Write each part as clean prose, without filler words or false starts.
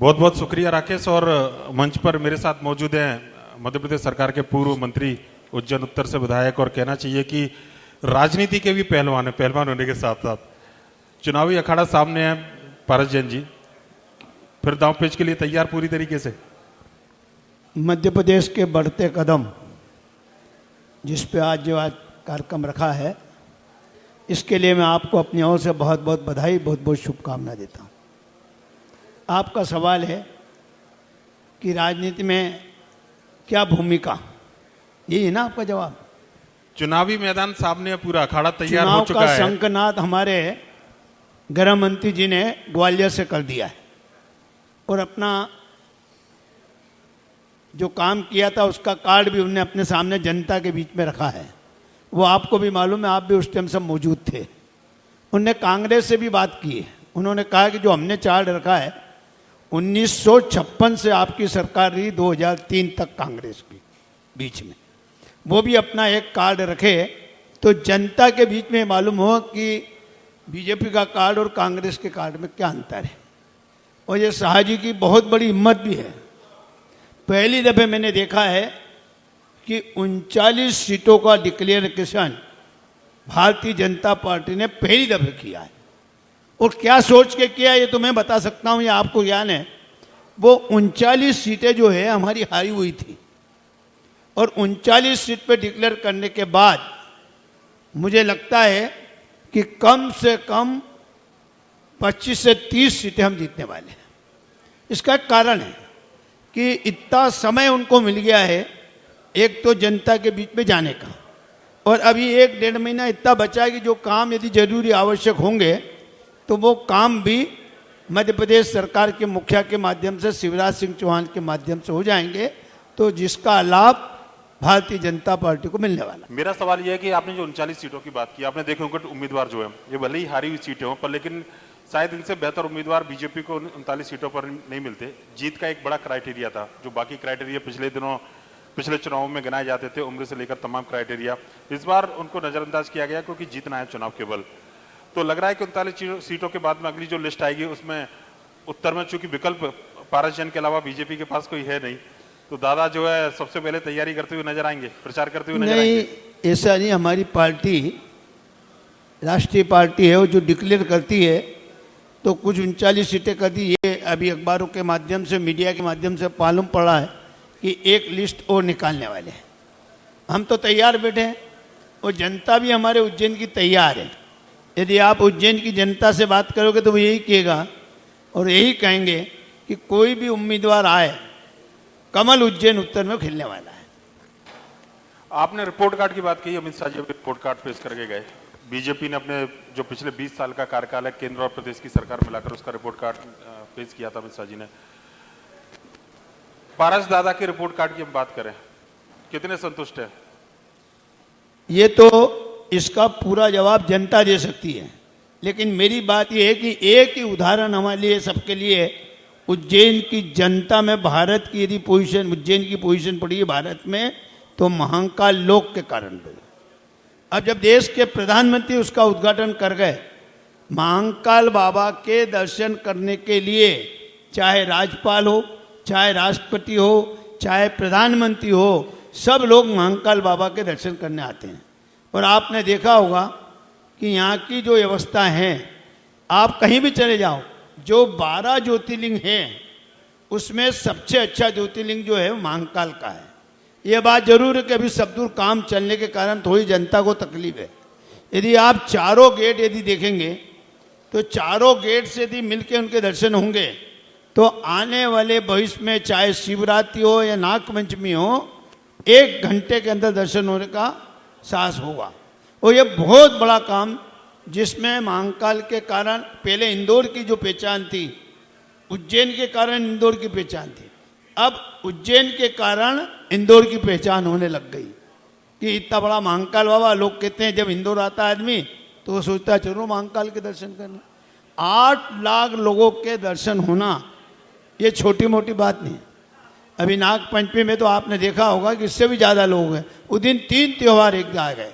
बहुत बहुत शुक्रिया राकेश। और मंच पर मेरे साथ मौजूद हैं मध्य प्रदेश सरकार के पूर्व मंत्री, उज्जैन उत्तर से विधायक, और कहना चाहिए कि राजनीति के भी पहलवान है, पहलवान होने के साथ साथ चुनावी अखाड़ा सामने है। पारस जैन जी, फिर दांव पेच के लिए तैयार पूरी तरीके से? मध्य प्रदेश के बढ़ते कदम जिस पे आज कार्यक्रम रखा है, इसके लिए मैं आपको अपनी ओर से बहुत बहुत बधाई, बहुत बहुत शुभकामना देता हूँ। आपका सवाल है कि राजनीति में क्या भूमिका, यही है ना आपका जवाब? चुनावी मैदान सामने है, पूरा अखाड़ा तैयार हो चुका है। चुनाव का शंखनाद हमारे गृह मंत्री जी ने ग्वालियर से कर दिया है और अपना जो काम किया था उसका कार्ड भी उन्होंने अपने सामने जनता के बीच में रखा है। वो आपको भी मालूम है, आप भी उस टाइम सब मौजूद थे। उनने कांग्रेस से भी बात की है। उन्होंने कहा कि जो हमने चार्ट रखा है 1956 से आपकी सरकार रही 2003 तक कांग्रेस की बीच में, वो भी अपना एक कार्ड रखे तो जनता के बीच में मालूम हो कि बीजेपी का कार्ड और कांग्रेस के कार्ड में क्या अंतर है। और ये शाह जी की बहुत बड़ी हिम्मत भी है। पहली दफे मैंने देखा है कि 39 सीटों का डिक्लेरेशन भारतीय जनता पार्टी ने पहली दफे किया है। और क्या सोच के किया ये तो मैं बता सकता हूँ, ये आपको ज्ञान है। वो 39 सीटें जो है हमारी हारी हुई थी और 39 सीट पे डिक्लेयर करने के बाद मुझे लगता है कि कम से कम 25 से 30 सीटें हम जीतने वाले हैं। इसका एक कारण है कि इतना समय उनको मिल गया है, एक तो जनता के बीच में जाने का, और अभी 1-1.5 महीना इतना बचा है कि जो काम यदि जरूरी आवश्यक होंगे तो वो काम भी मध्य प्रदेश सरकार के मुखिया के माध्यम से, शिवराज सिंह चौहान के माध्यम से हो जाएंगे, तो जिसका लाभ भारतीय जनता पार्टी को मिलने वाला। मेरा सवाल यह है कि आपने जो 39 सीटों की बात की, आपने देखे होंगे उम्मीदवार जो है ये भले ही हारी हुई सीटें हों, पर लेकिन शायद इनसे बेहतर उम्मीदवार बीजेपी को 39 सीटों पर नहीं मिलते। जीत का एक बड़ा क्राइटेरिया था, जो बाकी क्राइटेरिया पिछले चुनावों में गिनाए जाते थे, उम्र से लेकर तमाम क्राइटेरिया, इस बार उनको नजरअंदाज किया गया क्योंकि जीतना है चुनाव केवल। तो लग रहा है कि 39 सीटों के बाद में अगली जो लिस्ट आएगी उसमें उत्तर में चूंकि विकल्प पारस जैन के अलावा बीजेपी के पास कोई है नहीं, तो दादा जो है सबसे पहले तैयारी करते हुए नजर आएंगे, प्रचार करते हुए नजर आएंगे? नहीं, ऐसा नहीं। हमारी पार्टी राष्ट्रीय पार्टी है, वो जो डिक्लेयर करती है तो कुछ 39 सीटें कर दी। ये अभी अखबारों के माध्यम से, मीडिया के माध्यम से मालूम पड़ा है कि एक लिस्ट और निकालने वाले हैं। हम तो तैयार बैठे हैं और जनता भी हमारे उज्जैन की तैयार है। यदि आप उज्जैन की जनता से बात करोगे तो वो यही कहेगा और यही कहेंगे कि कोई भी उम्मीदवार आए, कमल उज्जैन उत्तर में खिलने वाला है। आपने रिपोर्ट कार्ड की बात की, अमित शाह जी रिपोर्ट कार्ड पेश करके गए। बीजेपी ने अपने जो पिछले 20 साल का कार्यकाल है केंद्र और प्रदेश की सरकार मिलाकर, उसका रिपोर्ट कार्ड पेश किया था अमित शाह जी ने। पारस दादा के रिपोर्ट कार्ड की हम बात करें, कितने संतुष्ट है? ये तो इसका पूरा जवाब जनता दे सकती है, लेकिन मेरी बात यह है कि एक ही उदाहरण हमारे लिए, सबके लिए, उज्जैन की जनता में भारत की यदि पोजीशन, उज्जैन की पोजीशन पड़ी है भारत में, तो महाकाल लोक के कारण पड़ी। अब जब देश के प्रधानमंत्री उसका उद्घाटन कर गए, महाकाल बाबा के दर्शन करने के लिए चाहे राज्यपाल हो, चाहे राष्ट्रपति हो, चाहे प्रधानमंत्री हो, सब लोग महाकाल बाबा के दर्शन करने आते हैं। और आपने देखा होगा कि यहाँ की जो व्यवस्था है, आप कहीं भी चले जाओ, जो 12 ज्योतिर्लिंग हैं उसमें सबसे अच्छा ज्योतिर्लिंग जो है महाकाल का है। ये बात जरूर है कि अभी सब दूर काम चलने के कारण थोड़ी जनता को तकलीफ है। यदि आप चारों गेट यदि देखेंगे तो चारों गेट से यदि मिलके उनके दर्शन होंगे तो आने वाले भविष्य में चाहे शिवरात्रि हो या नागपंचमी हो, 1 घंटे के अंदर दर्शन होने का साहस होगा। और ये बहुत बड़ा काम, जिसमें महाकाल के कारण पहले इंदौर की जो पहचान थी, उज्जैन के कारण इंदौर की पहचान थी, अब उज्जैन के कारण इंदौर की पहचान होने लग गई कि इतना बड़ा महाकाल बाबा। लोग कहते हैं जब इंदौर आता है आदमी तो वो सोचता है चलो महाकाल के दर्शन करने। 8 लाख लोगों के दर्शन होना ये छोटी मोटी बात नहीं। अभी नाग पंचमी में तो आपने देखा होगा कि इससे भी ज़्यादा लोग हैं। उस दिन 3 त्यौहार एक आ गए,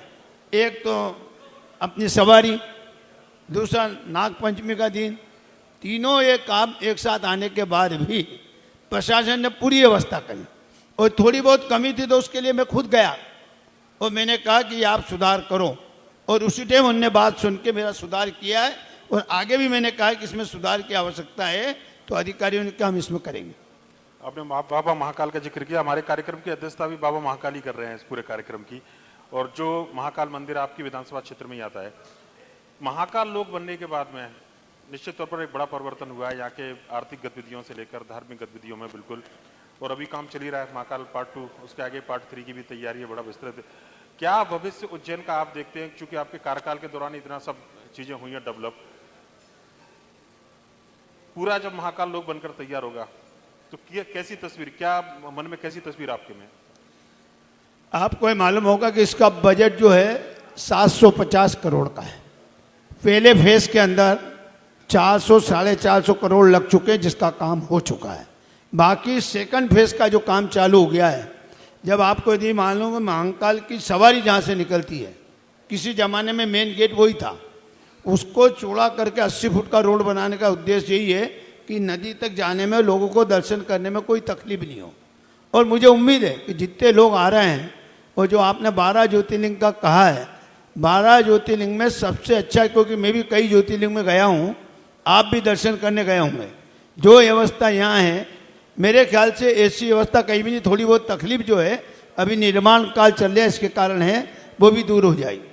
एक तो अपनी सवारी, दूसरा नाग पंचमी का दिन, तीनों ये काम एक साथ आने के बाद भी प्रशासन ने पूरी व्यवस्था करी और थोड़ी बहुत कमी थी तो उसके लिए मैं खुद गया और मैंने कहा कि आप सुधार करो और उसी टाइम उनने बात सुन के मेरा सुधार किया है और आगे भी मैंने कहा कि इसमें सुधार की आवश्यकता है तो अधिकारियों ने कहा हम इसमें करेंगे। आपने बाबा महाकाल का जिक्र किया, हमारे कार्यक्रम की अध्यक्षता भी बाबा महाकाल ही कर रहे हैं इस पूरे कार्यक्रम की। और जो महाकाल मंदिर आपकी विधानसभा क्षेत्र में ही आता है, महाकाल लोक बनने के बाद में निश्चित तौर पर एक बड़ा परिवर्तन हुआ है यहाँ के आर्थिक गतिविधियों से लेकर धार्मिक गतिविधियों में बिल्कुल। और अभी काम चल ही रहा है महाकाल पार्ट 2, उसके आगे पार्ट 3 की भी तैयारी है, बड़ा विस्तृत। क्या भविष्य उज्जैन का आप देखते हैं, चूंकि आपके कार्यकाल के दौरान इतना सब चीजें हुई हैं डेवलप, पूरा जब महाकाल लोक बनकर तैयार होगा तो कैसी तस्वीर, क्या मन में कैसी तस्वीर आपके में? आपको ये मालूम होगा कि इसका बजट जो है 750 करोड़ का है। पहले फेज के अंदर 400 साढ़े 400 करोड़ लग चुके हैं जिसका काम हो चुका है। बाकी सेकंड फेज का जो काम चालू हो गया है, जब आपको यदि मालूम है महाकाल की सवारी जहाँ से निकलती है, किसी जमाने में मेन गेट वही था, उसको चौड़ा करके 80 फुट का रोड बनाने का उद्देश्य यही है कि नदी तक जाने में लोगों को दर्शन करने में कोई तकलीफ नहीं हो। और मुझे उम्मीद है कि जितने लोग आ रहे हैं और जो आपने 12 ज्योतिर्लिंग का कहा है, 12 ज्योतिर्लिंग में सबसे अच्छा, क्योंकि मैं भी कई ज्योतिर्लिंग में गया हूँ, आप भी दर्शन करने गए होंगे, जो व्यवस्था यहाँ है मेरे ख्याल से ऐसी व्यवस्था कहीं भी नहीं। थोड़ी बहुत तकलीफ जो है अभी निर्माण काल चल रहा है इसके कारण है, वो भी दूर हो जाएगी।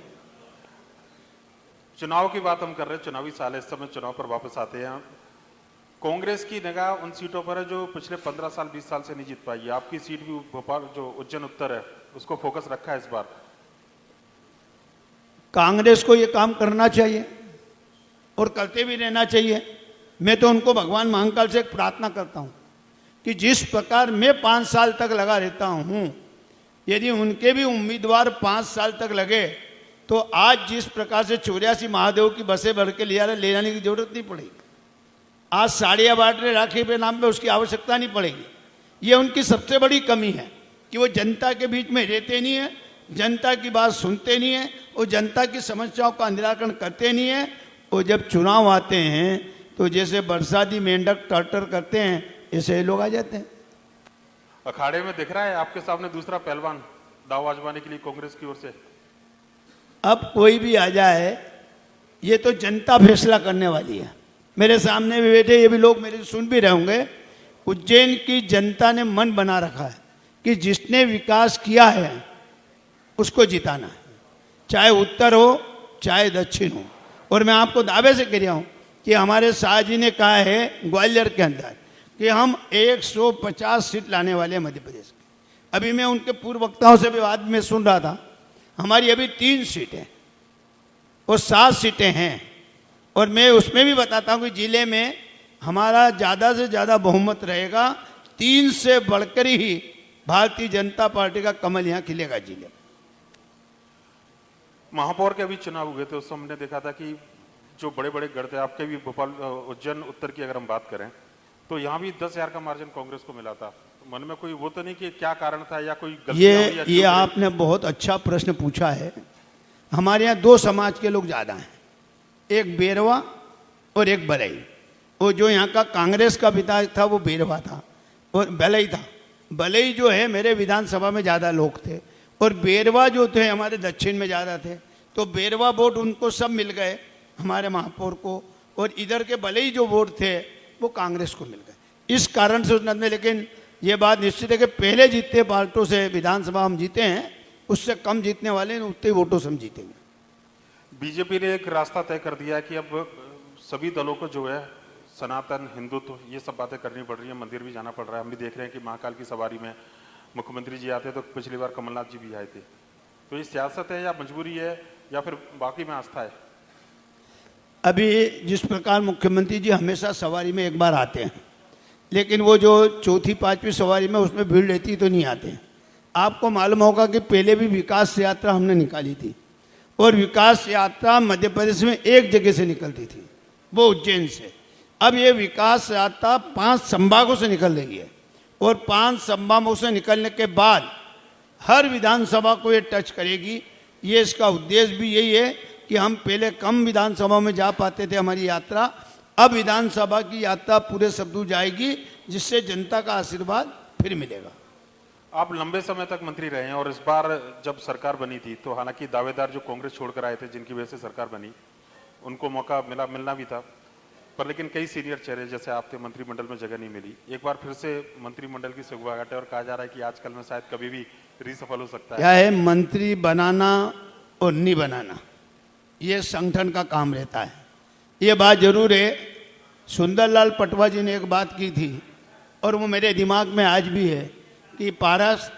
चुनाव की बात हम कर रहे हैं, चुनावी साल है, इस समय चुनाव पर वापस आते हैं। कांग्रेस की निगाह उन सीटों पर है जो पिछले 15 साल 20 साल से नहीं जीत पाई है। आपकी सीट भी भोपाल जो उज्जैन उत्तर है उसको फोकस रखा है इस बार। कांग्रेस को ये काम करना चाहिए और करते भी रहना चाहिए। मैं तो उनको भगवान महाकाल से एक प्रार्थना करता हूँ कि जिस प्रकार मैं 5 साल तक लगा रहता हूँ, यदि उनके भी उम्मीदवार 5 साल तक लगे तो आज जिस प्रकार से 84 महादेव की बसें भर के ले जाने की जरूरत नहीं पड़ेगी। आज साड़ियाँ बांट रहे राखी पे नाम पे, उसकी आवश्यकता नहीं पड़ेगी। ये उनकी सबसे बड़ी कमी है कि वो जनता के बीच में रहते नहीं है, जनता की बात सुनते नहीं है और जनता की समस्याओं का निराकरण करते नहीं है। और जब चुनाव आते हैं तो जैसे बरसाती मेंढक टर्टर करते हैं, ऐसे लोग आ जाते हैं। अखाड़े में दिख रहा है आपके सामने दूसरा पहलवान दाव आजमाने के लिए कांग्रेस की ओर से। अब कोई भी आ जाए, ये तो जनता फैसला करने वाली है। मेरे सामने भी बैठे ये भी लोग मेरे सुन भी रहे होंगे। उज्जैन की जनता ने मन बना रखा है कि जिसने विकास किया है उसको जिताना है, चाहे उत्तर हो चाहे दक्षिण हो। और मैं आपको दावे से कह रहा हूँ कि हमारे शाह जी ने कहा है ग्वालियर के अंदर कि हम 150 सीट लाने वाले हैं मध्य प्रदेश के। अभी मैं उनके पूर्व वक्ताओं से भी बात में सुन रहा था, हमारी अभी 3 सीटें और 7 सीटें हैं। और मैं उसमें भी बताता हूँ कि जिले में हमारा ज़्यादा से ज़्यादा बहुमत रहेगा। 3 से बढ़कर ही भारतीय जनता पार्टी का कमल यहाँ खिलेगा जिले में। महापौर के अभी चुनाव हुए थे, उस समय हमने देखा था कि जो बड़े बड़े गढ़ थे आपके भी भोपाल उज्जैन उत्तर की अगर हम बात करें तो यहाँ भी 10,000 का मार्जिन कांग्रेस को मिला था। तो मन में कोई वो तो नहीं कि क्या कारण था या कोई गलती? ये आपने बहुत अच्छा प्रश्न पूछा है। हमारे यहाँ 2 समाज के लोग ज़्यादा हैं, एक बेरवा और एक बलई। वो जो यहाँ का कांग्रेस का विधायक था वो बेरवा था और बलई था। बलई जो है मेरे विधानसभा में ज़्यादा लोग थे और बेरवा जो थे हमारे दक्षिण में ज़्यादा थे। तो बेरवा वोट उनको सब मिल गए हमारे महापौर को, और इधर के बलई जो वोट थे वो कांग्रेस को मिल गए। इस कारण से उसने, लेकिन ये बात निश्चित है कि पहले जितने पार्टियों से विधानसभा हम जीते हैं उससे कम जीतने वाले हैं, उतने वोटों से हम जीतेंगे। बीजेपी ने एक रास्ता तय कर दिया है कि अब सभी दलों को जो है सनातन हिंदुत्व ये सब बातें करनी पड़ रही है, मंदिर भी जाना पड़ रहा है। हम भी देख रहे हैं कि महाकाल की सवारी में मुख्यमंत्री जी आते तो पिछली बार कमलनाथ जी भी आए थे। तो ये सियासत है या मजबूरी है या फिर बाकी में आस्था है? अभी जिस प्रकार मुख्यमंत्री जी हमेशा सवारी में एक बार आते हैं, लेकिन वो जो 4थी 5वीं सवारी में उसमें भीड़ रहती तो नहीं आते। आपको मालूम होगा कि पहले भी विकास यात्रा हमने निकाली थी और विकास यात्रा मध्य प्रदेश में एक जगह से निकलती थी, वो उज्जैन से। अब ये विकास यात्रा 5 संभागों से निकल रही है और 5 संभागों से निकलने के बाद हर विधानसभा को ये टच करेगी। ये इसका उद्देश्य भी यही है कि हम पहले कम विधानसभा में जा पाते थे हमारी यात्रा, अब विधानसभा की यात्रा पूरे शब्दों जाएगी, जिससे जनता का आशीर्वाद फिर मिलेगा। आप लंबे समय तक मंत्री रहे हैं और इस बार जब सरकार बनी थी तो हालांकि दावेदार जो कांग्रेस छोड़कर आए थे, जिनकी वजह से सरकार बनी, उनको मौका मिलना भी था, पर लेकिन कई सीनियर चेहरे जैसे आप थे, मंत्रिमंडल में जगह नहीं मिली। एक बार फिर से मंत्रिमंडल की सुगबुगाहट है और कहा जा रहा है कि आजकल में शायद कभी भी रीसफल हो सकता है। क्या है, मंत्री बनाना और नहीं बनाना ये संगठन का काम रहता है। ये बात जरूर है, सुंदरलाल पटवा जी ने एक बात की थी और वो मेरे दिमाग में आज भी है कि पारस,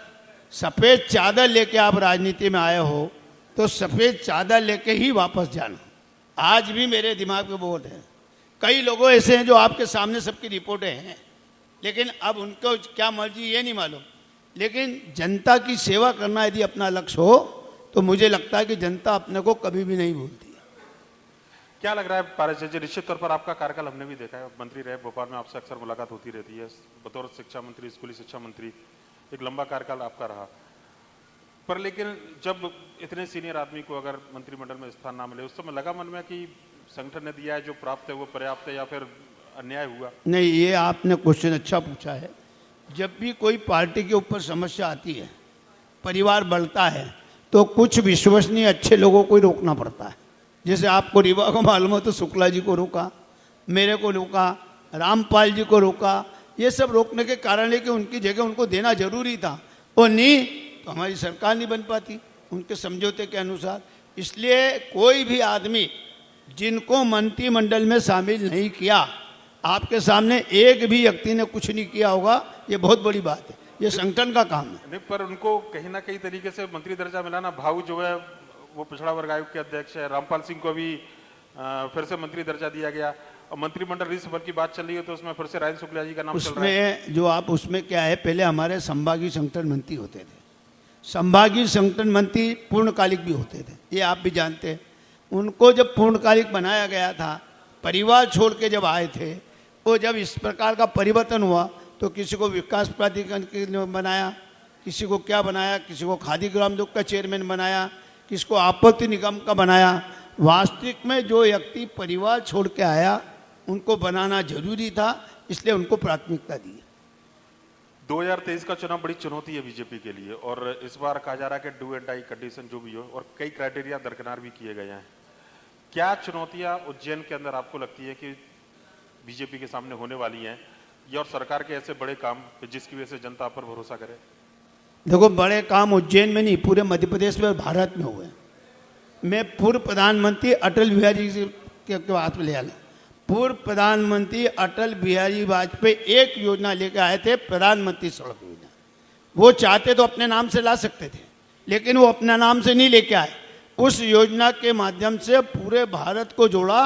सफ़ेद चादर लेके आप राजनीति में आए हो तो सफ़ेद चादर लेके ही वापस जाना। आज भी मेरे दिमाग में बहुत है। कई लोगों ऐसे हैं जो आपके सामने सबकी रिपोर्टें हैं, लेकिन अब उनको क्या मर्जी ये नहीं मालूम। लेकिन जनता की सेवा करना यदि अपना लक्ष्य हो तो मुझे लगता है कि जनता अपने को कभी भी नहीं भूलती। क्या लग रहा है पारस जी, निश्चित तौर पर आपका कार्यकाल हमने भी देखा है, मंत्री रहे भोपाल में, आपसे अक्सर मुलाकात होती रहती है, बतौर शिक्षा मंत्री, स्कूली शिक्षा मंत्री, एक लंबा कार्यकाल आपका रहा। पर लेकिन जब इतने सीनियर आदमी को अगर मंत्रिमंडल में स्थान ना मिले, उस समय लगा मन में कि संगठन ने दिया है जो प्राप्त है वो पर्याप्त है या फिर अन्याय हुआ? नहीं, ये आपने क्वेश्चन अच्छा पूछा है। जब भी कोई पार्टी के ऊपर समस्या आती है, परिवार बढ़ता है, तो कुछ विश्वसनीय अच्छे लोगों को ही रोकना पड़ता है। जैसे आपको रीवा को मालूम हो तो शुक्ला जी को रोका, मेरे को रोका, रामपाल जी को रोका। ये सब रोकने के कारण है कि उनकी जगह उनको देना जरूरी था, और नहीं तो हमारी सरकार नहीं बन पाती उनके समझौते के अनुसार। इसलिए कोई भी आदमी जिनको मंत्रिमंडल में शामिल नहीं किया, आपके सामने एक भी व्यक्ति ने कुछ नहीं किया होगा, ये बहुत बड़ी बात है, ये संगठन का काम है। नहीं, पर उनको कहीं ना कहीं तरीके से मंत्री दर्जा मिला ना। भाऊ जो है वो पिछड़ा वर्ग आयोग के अध्यक्ष है, रामपाल सिंह को भी फिर से मंत्री दर्जा दिया गया, और मंत्रिमंडल रीसफल की बात चल रही है तो उसमें फिर से राजेंद्र शुक्ला जी का नाम चल रहा है। उसमें जो आप उसमें क्या है, पहले हमारे संभागीय संगठन मंत्री होते थे, संभागीय संगठन मंत्री पूर्णकालिक भी होते थे, ये आप भी जानते हैं। उनको जब पूर्णकालिक बनाया गया था, परिवार छोड़ के जब आए थे, वो जब इस प्रकार का परिवर्तन हुआ तो किसी को विकास प्राधिकरण के लिए बनाया, किसी को क्या बनाया, किसी को खादी ग्राम उद्योग का चेयरमैन बनाया, किसी को आपत्ति निगम का बनाया। वास्तविक में जो व्यक्ति परिवार छोड़ के आया उनको बनाना जरूरी था, इसलिए उनको प्राथमिकता दी। 2023 का चुनाव बड़ी चुनौती है बीजेपी के लिए, और इस बार कहा जा रहा है कि डू एंड डाई कंडीशन जो भी हो, और कई क्राइटेरिया दरकिनार भी किए गए हैं। क्या चुनौतियां उज्जैन के अंदर आपको लगती है कि बीजेपी के सामने होने वाली हैं, या और सरकार के ऐसे बड़े काम जिसकी वजह से जनता पर भरोसा करे? देखो, बड़े काम उज्जैन में नहीं, पूरे मध्य प्रदेश में, भारत में हुए। मैं पूर्व प्रधानमंत्री अटल बिहारी जी के बात में ले आया। पूर्व प्रधानमंत्री अटल बिहारी वाजपेयी एक योजना लेकर आए थे, प्रधानमंत्री सड़क योजना। वो चाहते तो अपने नाम से ला सकते थे, लेकिन वो अपने नाम से नहीं लेके आए। उस योजना के माध्यम से पूरे भारत को जोड़ा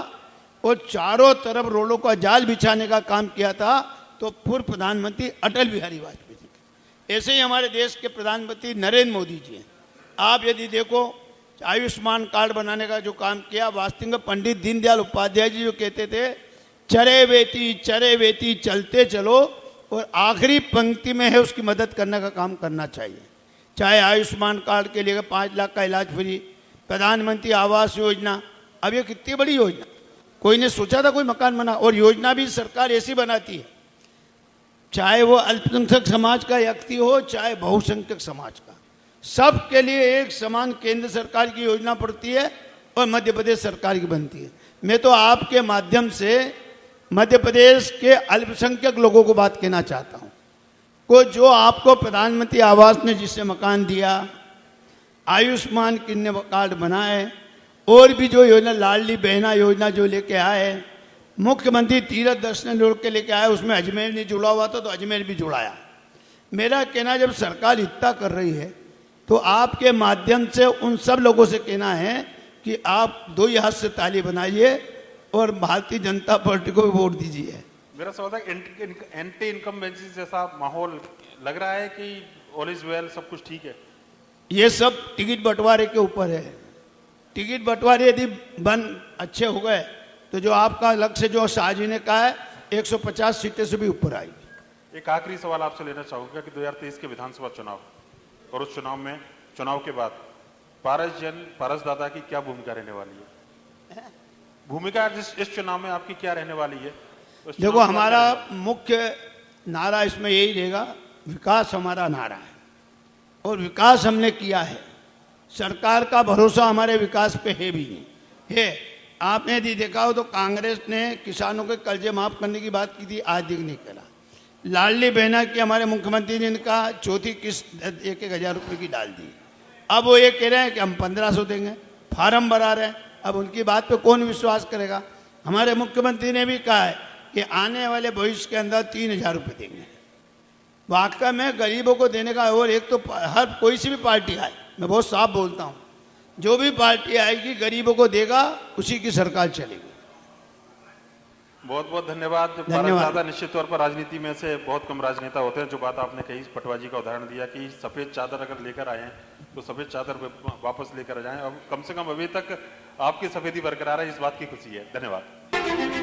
और चारों तरफ रोडों का जाल बिछाने का काम किया था, तो पूर्व प्रधानमंत्री अटल बिहारी वाजपेयी जी। ऐसे ही हमारे देश के प्रधानमंत्री नरेंद्र मोदी जी हैं। आप यदि देखो, आयुष्मान कार्ड बनाने का जो काम किया, वास्तविक में पंडित दीनदयाल उपाध्याय जी जो कहते थे, चरे बेटी चलते चलो, और आखिरी पंक्ति में है उसकी मदद करने का काम करना चाहिए। चाहे आयुष्मान कार्ड के लिए 5 लाख का इलाज फ्री, प्रधानमंत्री आवास योजना, अब ये कितनी बड़ी योजना, कोई ने सोचा था कोई मकान बना? और योजना भी सरकार ऐसी बनाती है, चाहे वो अल्पसंख्यक समाज का व्यक्ति हो, चाहे बहुसंख्यक समाज का, सबके लिए एक समान केंद्र सरकार की योजना पड़ती है और मध्य प्रदेश सरकार की बनती है। मैं तो आपके माध्यम से मध्य प्रदेश के अल्पसंख्यक लोगों को बात कहना चाहता हूँ, को जो आपको प्रधानमंत्री आवास ने जिससे मकान दिया, आयुष्मान किन्ने कार्ड बनाए, और भी जो योजना, लाडली बहना योजना जो लेके आए, मुख्यमंत्री तीर्थ दर्शन जोड़ के लेके आए, उसमें अजमेर नहीं जुड़ा हुआ था तो अजमेर भी जुड़ाया। मेरा कहना, जब सरकार इतना कर रही है तो आपके माध्यम से उन सब लोगों से कहना है कि आप 2 हाथ से ताली बनाइए और भारतीय जनता पार्टी को वोट दीजिए। मेरा सवाल था, एंटी इनकम्बेंसी जैसा माहौल लग रहा है कि ऑल इज वेल, सब कुछ ठीक है? ये सब टिकट बंटवारे के ऊपर है। टिकट बंटवारे यदि अच्छे हो गए तो जो आपका लक्ष्य जो शाहजी ने कहा है 150 सीटें से भी ऊपर आएगी। एक आखिरी सवाल आपसे लेना चाहूंगा कि 2023 के विधानसभा चुनाव और उस चुनाव के बाद पारस दादा की क्या भूमिका रहने वाली है? भूमिका इस चुनाव में आपकी क्या रहने वाली है? इस देखो, चुनाव में हमारा क्या रहने वाली मुख्य नारा इसमें यही रहेगा, विकास हमारा नारा है और विकास हमने किया है। सरकार का भरोसा हमारे विकास पे है भी नहीं है। आपने यदि देखा हो तो कांग्रेस ने किसानों के कर्जे माफ करने की बात की थी, आज तक नहीं करा। लाडली बहना की हमारे मुख्यमंत्री ने इनका चौथी किस्त 1,000 रुपये की डाल दी। अब वो ये कह रहे हैं कि हम 1,500 देंगे, फार्म भरा रहे हैं। अब उनकी बात पे कौन विश्वास करेगा? हमारे मुख्यमंत्री ने भी कहा है कि आने वाले भविष्य के अंदर 3,000 रुपये देंगे। वाकई में गरीबों को देने का, और एक तो हर कोई सी भी पार्टी आए, मैं बहुत साफ बोलता हूँ, जो भी पार्टी आएगी गरीबों को देगा, उसी की सरकार चलेगी। बहुत बहुत धन्यवाद। भारत दादा निश्चित तौर पर राजनीति में से बहुत कम राजनेता होते हैं जो बात आपने कही, पटवा जी का उदाहरण दिया कि सफेद चादर अगर लेकर आए हैं तो सफेद चादर वापस लेकर जाएं। अब कम से कम अभी तक आपकी सफेदी बरकरार है, इस बात की खुशी है। धन्यवाद।